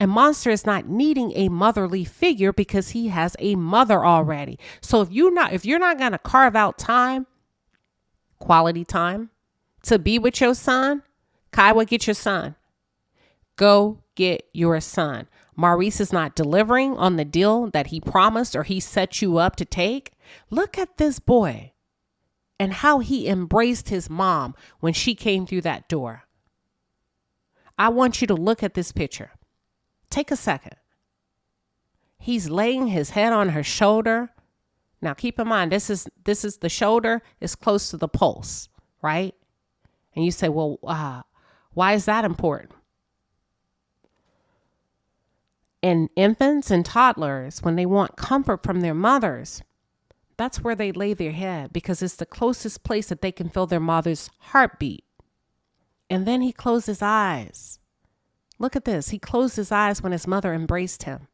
And Monster is not needing a motherly figure because he has a mother already. So if you're not going to carve out time, quality time, to be with your son, Kaiwa, get your son. Go get your son. Maurice is not delivering on the deal that he promised or he set you up to take. Look at this boy and how he embraced his mom when she came through that door. I want you to look at this picture. Take a second. He's laying his head on her shoulder. Now keep in mind, this is the shoulder is close to the pulse, right? And you say, well, why is that important? In infants and toddlers, when they want comfort from their mothers, that's where they lay their head because it's the closest place that they can feel their mother's heartbeat. And then he closed his eyes. Look at this. He closed his eyes when his mother embraced him.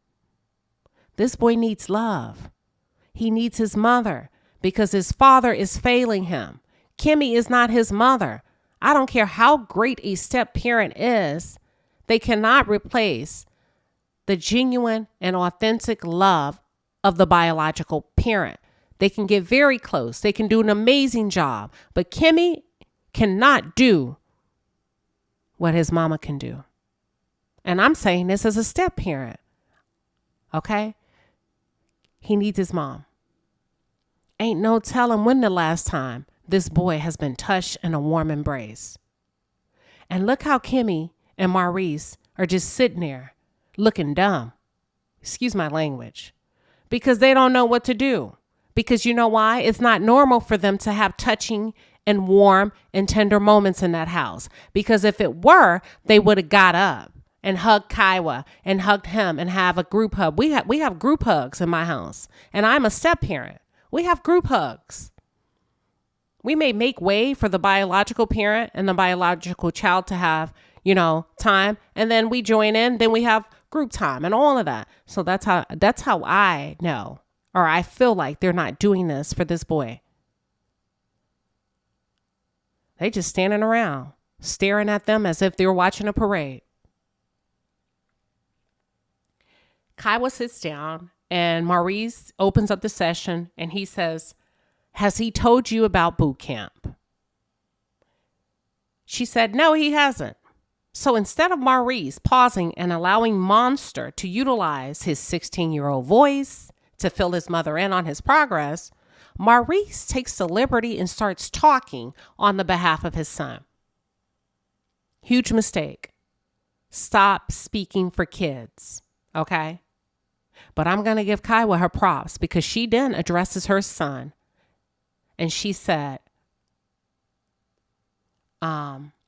This boy needs love. He needs his mother because his father is failing him. Kimmy is not his mother. I don't care how great a step parent is. They cannot replace the genuine and authentic love of the biological parent. They can get very close. They can do an amazing job. But Kimmy cannot do what his mama can do. And I'm saying this as a step parent. Okay? He needs his mom. Ain't no telling when the last time this boy has been touched in a warm embrace. And look how Kimmy and Maurice are just sitting there looking dumb. Excuse my language. Because they don't know what to do. Because you know why? It's not normal for them to have touching and warm and tender moments in that house. Because if it were, they would have got up and hugged Kaiwa and hugged him and have a group hug. We have group hugs in my house. And I'm a step parent. We have group hugs. We may make way for the biological parent and the biological child to have, time. And then we join in. Then we have group time and all of that. So that's how I know, or I feel like they're not doing this for this boy. They just standing around, staring at them as if they were watching a parade. Kaiwa sits down and Maurice opens up the session and he says, has he told you about boot camp? She said, no, he hasn't. So instead of Maurice pausing and allowing Monster to utilize his 16-year-old voice to fill his mother in on his progress, Maurice takes the liberty and starts talking on the behalf of his son. Huge mistake. Stop speaking for kids, okay? But I'm going to give Kaiwa her props because she then addresses her son. And she said,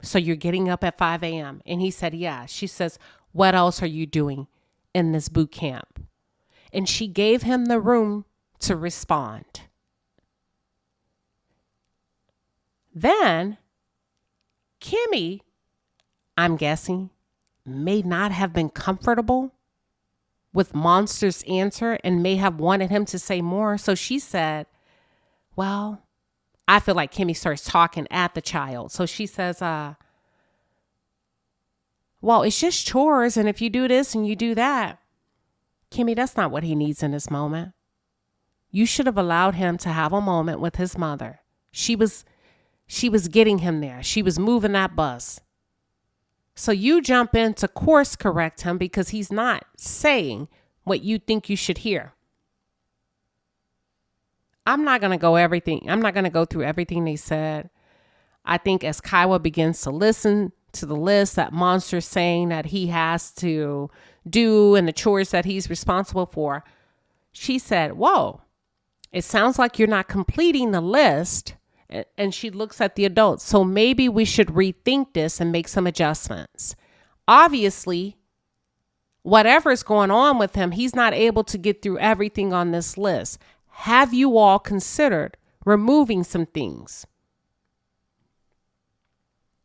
so you're getting up at 5 a.m. And he said, yeah. She says, what else are you doing in this boot camp? And she gave him the room to respond. Then Kimmy, I'm guessing, may not have been comfortable with Monster's answer and may have wanted him to say more. So she said, well, I feel like Kimmy starts talking at the child. So she says, well, it's just chores. And if you do this and you do that, Kimmy, that's not what he needs in this moment. You should have allowed him to have a moment with his mother. She was getting him there. She was moving that bus. So you jump in to course correct him because he's not saying what you think you should hear. I'm not going to go through everything they said. I think as Kaiwa begins to listen to the list that Monster's saying that he has to do and the chores that he's responsible for, she said, whoa, it sounds like you're not completing the list. And she looks at the adults. So maybe we should rethink this and make some adjustments. Obviously, whatever's going on with him, he's not able to get through everything on this list. Have you all considered removing some things?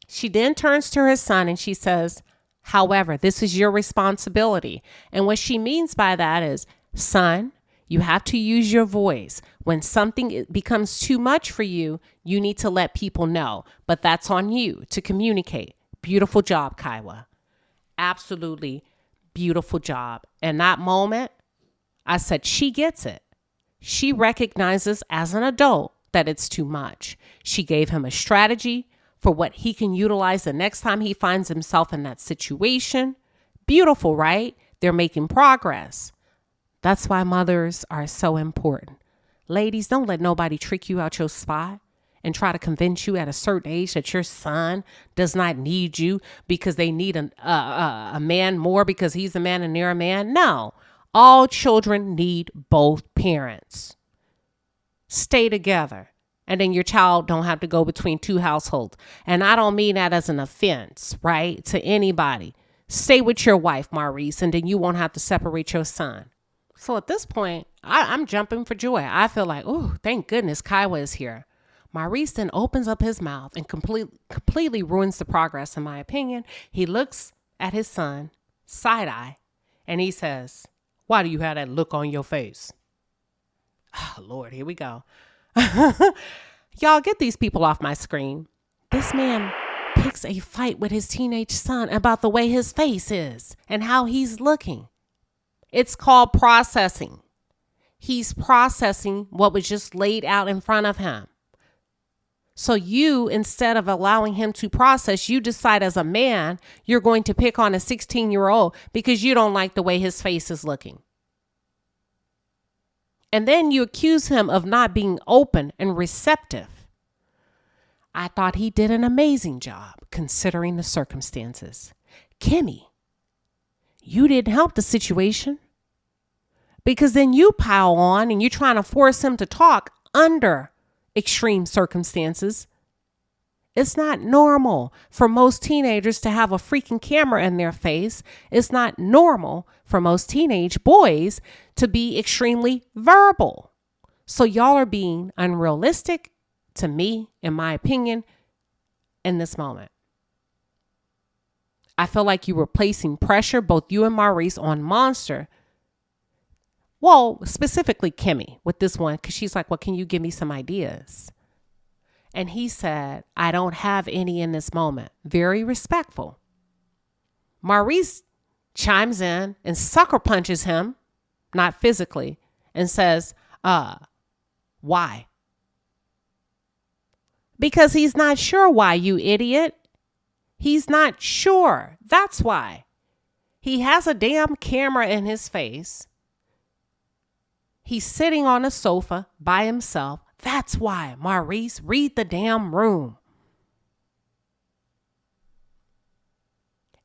She then turns to her son and she says, however, this is your responsibility. And what she means by that is, son, you have to use your voice. When something becomes too much for you, you need to let people know. But that's on you to communicate. Beautiful job, Kaiwa. Absolutely beautiful job. In that moment, I said, she gets it. She recognizes as an adult that it's too much. She gave him a strategy for what he can utilize the next time he finds himself in that situation. Beautiful, right? They're making progress. That's why mothers are so important. Ladies, don't let nobody trick you out your spot and try to convince you at a certain age that your son does not need you because they need a man more because he's a man and they're a man. No, all children need both parents. Stay together. And then your child don't have to go between two households. And I don't mean that as an offense, right, to anybody. Stay with your wife, Maurice, and then you won't have to separate your son. So at this point, I'm jumping for joy. I feel like, oh, thank goodness Kaiwa is here. Maurice then opens up his mouth and completely ruins the progress, in my opinion. He looks at his son, side eye, and he says, why do you have that look on your face? Oh, Lord, here we go. Y'all, get these people off my screen. This man picks a fight with his teenage son about the way his face is and how he's looking. It's called processing. He's processing what was just laid out in front of him. So you, instead of allowing him to process, you decide as a man, you're going to pick on a 16-year-old because you don't like the way his face is looking. And then you accuse him of not being open and receptive. I thought he did an amazing job considering the circumstances. Kimmy, you didn't help the situation because then you pile on and you're trying to force him to talk under extreme circumstances. It's not normal for most teenagers to have a freaking camera in their face. It's not normal for most teenage boys to be extremely verbal. So y'all are being unrealistic to me, in my opinion, in this moment. I feel like you were placing pressure, both you and Maurice, on Monster. Well, specifically Kimmy with this one, because she's like, well, can you give me some ideas? And he said, I don't have any in this moment. Very respectful. Maurice chimes in and sucker punches him, not physically, and says, why? Because he's not sure why, you idiot. He's not sure. That's why. He has a damn camera in his face. He's sitting on a sofa by himself. That's why, Maurice, read the damn room.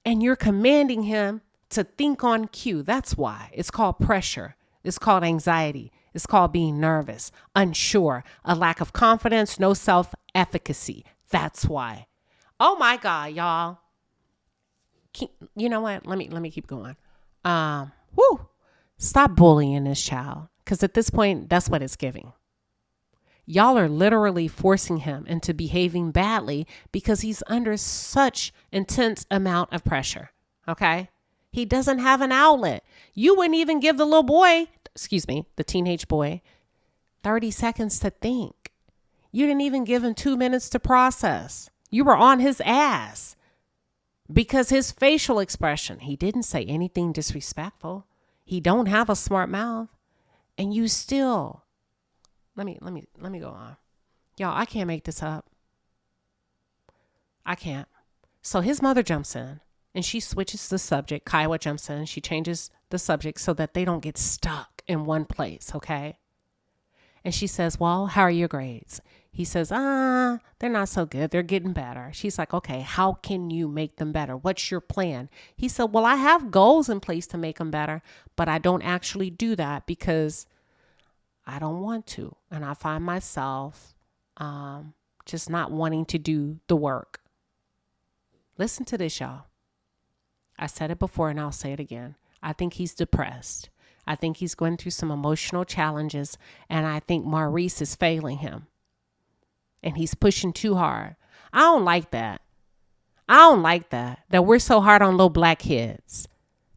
And you're commanding him to think on cue. That's why. It's called pressure. It's called anxiety. It's called being nervous, unsure, a lack of confidence, no self-efficacy. That's why. Oh my God, y'all. You know what? Let me keep going. Stop bullying this child. Because at this point, that's what it's giving. Y'all are literally forcing him into behaving badly because he's under such intense amount of pressure. Okay? He doesn't have an outlet. You wouldn't even give the little boy, the teenage boy, 30 seconds to think. You didn't even give him 2 minutes to process. You were on his ass because his facial expression, he didn't say anything disrespectful. He don't have a smart mouth. And you still, let me go on. Y'all, I can't make this up. I can't. So his mother jumps in and she switches the subject. Kaiwa jumps in and she changes the subject so that they don't get stuck in one place, okay? And she says, well, how are your grades? He says, they're not so good. They're getting better. She's like, okay, how can you make them better? What's your plan? He said, well, I have goals in place to make them better, but I don't actually do that because I don't want to. And I find myself just not wanting to do the work. Listen to this, y'all. I said it before and I'll say it again. I think he's depressed. I think he's going through some emotional challenges, and I think Maurice is failing him. And he's pushing too hard. I don't like that. That we're so hard on little black kids.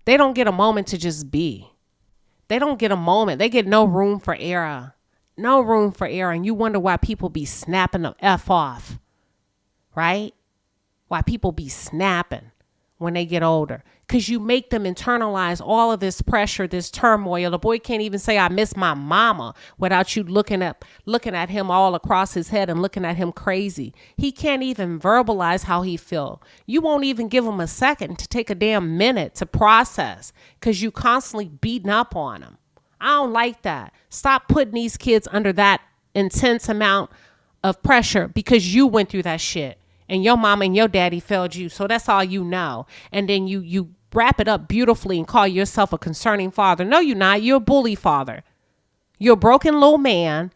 They don't get a moment to just be. They don't get a moment. They get no room for error. No room for error. And you wonder why people be snapping the F off. Right? Why people be snapping. when they get older, because you make them internalize all of this pressure, this turmoil. The boy can't even say, I miss my mama, without you looking at him all across his head and looking at him crazy. He can't even verbalize how he feel. You won't even give him a second to take a damn minute to process, because you constantly beating up on him. I don't like that. Stop putting these kids under that intense amount of pressure because you went through that shit. And your mama and your daddy failed you. So that's all you know. And then you wrap it up beautifully and call yourself a concerning father. No, you're not. You're a bully father. You're a broken little man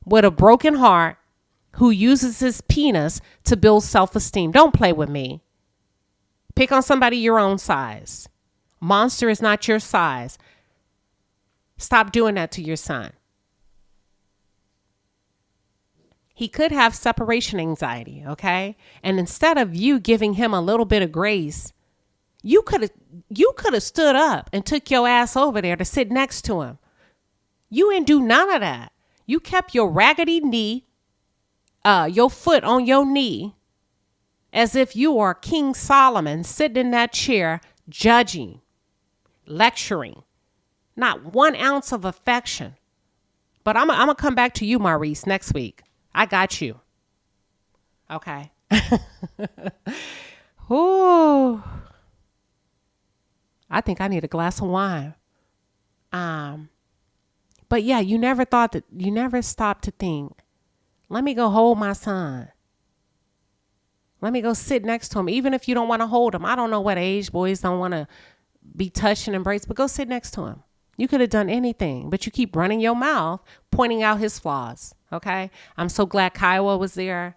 with a broken heart who uses his penis to build self-esteem. Don't play with me. Pick on somebody your own size. Monster is not your size. Stop doing that to your son. He could have separation anxiety, okay? And instead of you giving him a little bit of grace, you could have stood up and took your ass over there to sit next to him. You didn't do none of that. You kept your raggedy knee, your foot on your knee, as if you are King Solomon sitting in that chair, judging, lecturing. Not 1 ounce of affection. But I'm going to come back to you, Maurice, next week. I got you. Okay. Ooh. I think I need a glass of wine. But yeah, you never stopped to think, let me go hold my son. Let me go sit next to him. Even if you don't want to hold him. I don't know what age boys don't want to be touched and embraced, but go sit next to him. You could have done anything, but you keep running your mouth, pointing out his flaws. Okay. I'm so glad Kiowa was there.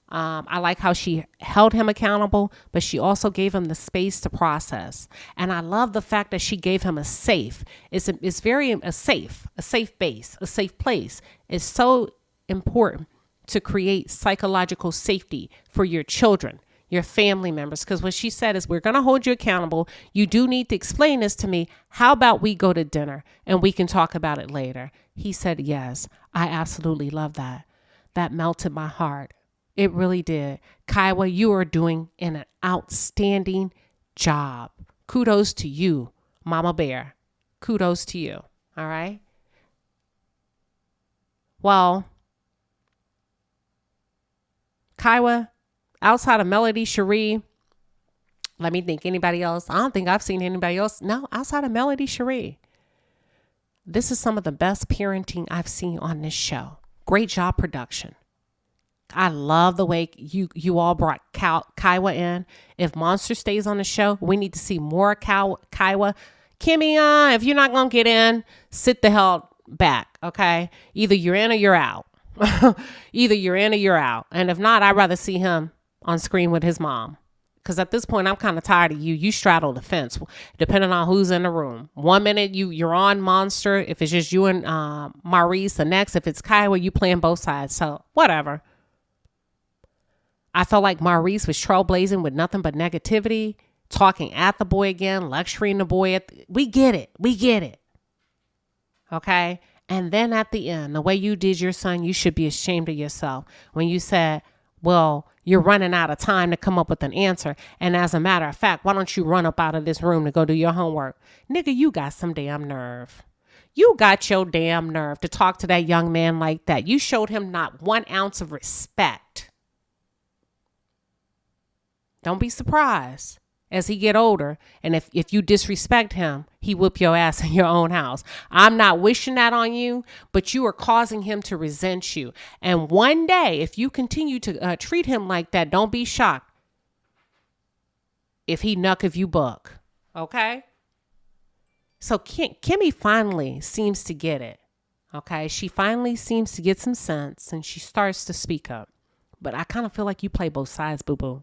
I like how she held him accountable, but she also gave him the space to process. And I love the fact that she gave him a safe. It's a safe base, a safe place. It's so important to create psychological safety for your children, your family members. Because what she said is, we're going to hold you accountable. You do need to explain this to me. How about we go to dinner and we can talk about it later? He said, yes, I absolutely love that. That melted my heart. It really did. Kiowa, you are doing an outstanding job. Kudos to you, Mama Bear. Kudos to you. All right. Well, Kiowa, outside of Melody, Cherie, let me think, anybody else? I don't think I've seen anybody else. No, outside of Melody, Cherie. This is some of the best parenting I've seen on this show. Great job production. I love the way you all brought Kiowa in. If Monster stays on the show, we need to see more Kiowa. Kimmy, if you're not going to get in, sit the hell back, okay? Either you're in or you're out. Either you're in or you're out. And if not, I'd rather see him on screen with his mom. Because at this point, I'm kind of tired of you. You straddle the fence, depending on who's in the room. 1 minute, you're on Monster. If it's just you and Maurice, the next, if it's Kiowa, you playing both sides. So, whatever. I felt like Maurice was trailblazing with nothing but negativity, talking at the boy again, lecturing the boy. We get it. We get it. Okay? And then at the end, the way you did your son, you should be ashamed of yourself when you said, well, you're running out of time to come up with an answer. And as a matter of fact, why don't you run up out of this room to go do your homework? Nigga, you got some damn nerve. You got your damn nerve to talk to that young man like that. You showed him not 1 ounce of respect. Don't be surprised as he get older. And if you disrespect him, he whoop your ass in your own house. I'm not wishing that on you, but you are causing him to resent you. And one day, if you continue to treat him like that, don't be shocked if he knuck if you buck. Okay? So Kimmy finally seems to get it. Okay? She finally seems to get some sense and she starts to speak up. But I kind of feel like you play both sides, boo-boo.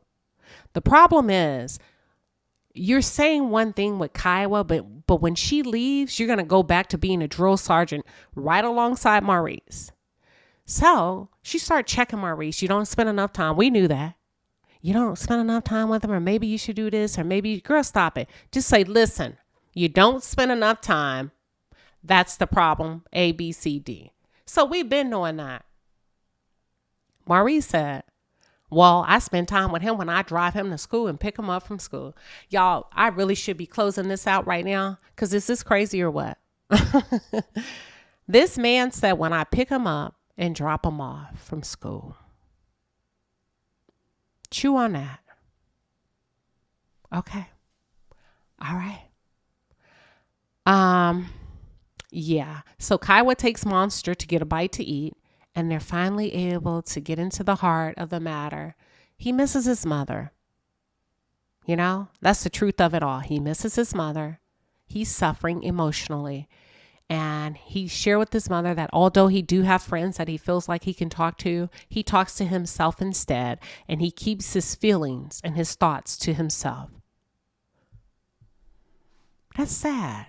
The problem is you're saying one thing with Kiowa, but when she leaves, you're going to go back to being a drill sergeant right alongside Maurice. So she started checking Maurice. You don't spend enough time. We knew that. You don't spend enough time with him, or maybe you should do this, or maybe, girl, stop it. Just say, listen, you don't spend enough time. That's the problem. A, B, C, D. So we've been knowing that. Maurice said, Well, I spend time with him when I drive him to school and pick him up from school. Y'all, I really should be closing this out right now because is this crazy or what? This man said when I pick him up and drop him off from school. Chew on that. Okay. All right. Yeah. So Kaiwa takes Monster to get a bite to eat, and they're finally able to get into the heart of the matter. He misses his mother. You know, that's the truth of it all. He misses his mother. He's suffering emotionally. And he shared with his mother that although he do have friends that he feels like he can talk to, he talks to himself instead, and he keeps his feelings and his thoughts to himself. That's sad.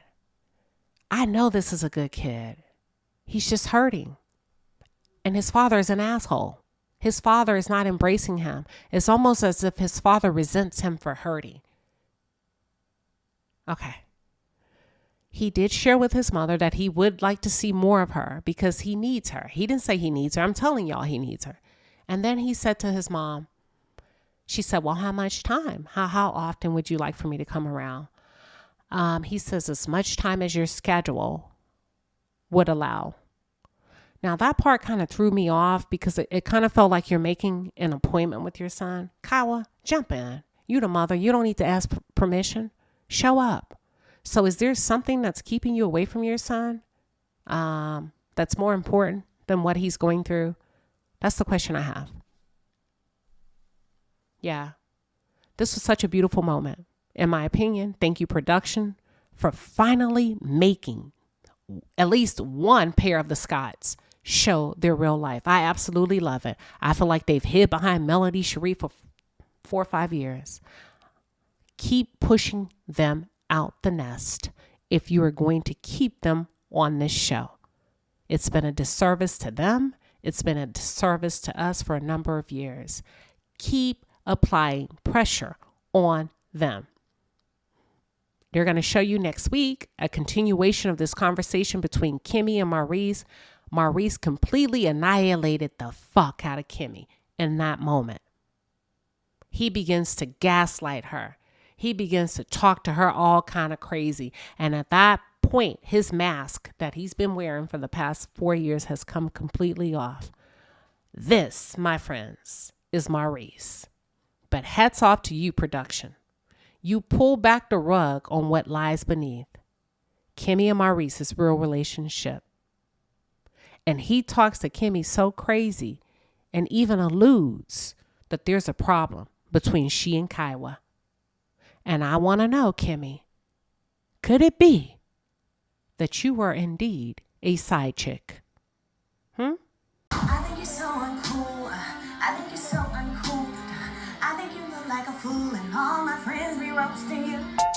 I know this is a good kid. He's just hurting. And his father is an asshole. His father is not embracing him. It's almost as if his father resents him for hurting. Okay. He did share with his mother that he would like to see more of her because he needs her. He didn't say he needs her. I'm telling y'all he needs her. And then he said to his mom, she said, well, how much time? How often would you like for me to come around? He says as much time as your schedule would allow. Now that part kind of threw me off because it kind of felt like you're making an appointment with your son. Kaiwa, jump in. You the mother. You don't need to ask permission. Show up. So is there something that's keeping you away from your son that's more important than what he's going through? That's the question I have. Yeah. This was such a beautiful moment. In my opinion, thank you, production, for finally making at least one pair of the Scotts show their real life. I absolutely love it. I feel like they've hid behind Melody Sharif for 4 or 5 years. Keep pushing them out the nest if you are going to keep them on this show. It's been a disservice to them. It's been a disservice to us for a number of years. Keep applying pressure on them. They're going to show you next week a continuation of this conversation between Kimmy and Maurice. Maurice completely annihilated the fuck out of Kimmy in that moment. He begins to gaslight her. He begins to talk to her all kind of crazy. And at that point, his mask that he's been wearing for the past 4 years has come completely off. This, my friends, is Maurice. But hats off to you, production. You pull back the rug on what lies beneath. Kimmy and Maurice's real relationship. And he talks to Kimmy so crazy and even alludes that there's a problem between she and Kaiwa. And I want to know, Kimmy, could it be that you were indeed a side chick? I think you're so uncool. I think you're so uncool. I think you look like a fool and all my friends be roasting you.